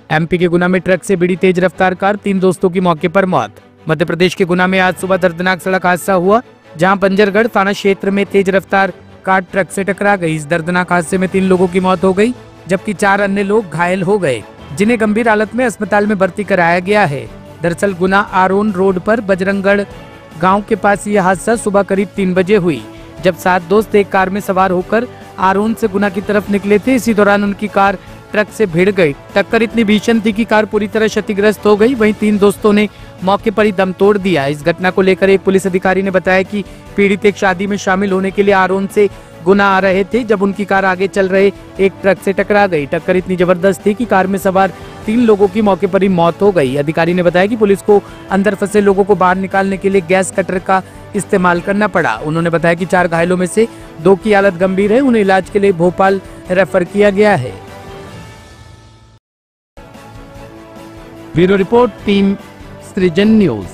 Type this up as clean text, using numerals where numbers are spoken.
MP के गुना में truck से भिड़ी तेज रफ्तार कार, 3 दोस्तों की मौके पर मौत। मध्य प्रदेश के गुना में आज सुबह दर्दनाक सड़क हादसा हुआ, जहां बंजरगढ़ थाना क्षेत्र में तेज रफ्तार कार ट्रक से टकरा गई। इस दर्दनाक हादसे में 3 लोगों की मौत हो गई, जबकि 4 अन्य लोग घायल हो गए, जिन्हें गंभीर हालत में अस्पताल में भर्ती कराया गया है। दरअसल गुना आरोन रोड पर बजरंगगढ़ गांव के पास यह हादसा सुबह करीब 3 बजे हुई, जब 7 दोस्त एक कार में सवार होकर आरोन से गुना की तरफ निकले थे। इसी दौरान उनकी कार ट्रक से भिड़ गई। टक्कर इतनी भीषण थी कि कार पूरी तरह क्षतिग्रस्त हो गई। वहीं 3 दोस्तों ने मौके पर ही दम तोड़ दिया। इस घटना को लेकर एक पुलिस अधिकारी ने बताया कि पीड़ित एक शादी में शामिल होने के लिए आरोन से गुना आ रहे थे, जब उनकी कार आगे चल रहे एक ट्रक से टकरा गई। टक्कर इतनी जबरदस्त थी कि कार में सवार 3 लोगों की मौके पर ही मौत हो गई। अधिकारी ने बताया कि पुलिस को अंदर फंसे लोगों को बाहर निकालने के लिए गैस कटर का इस्तेमाल करना पड़ा। उन्होंने बताया कि 4 घायलों में से 2 की हालत गंभीर है, उन्हें इलाज के लिए भोपाल रेफर किया गया है। ब्यूरो रिपोर्ट, टीम सृजन न्यूज।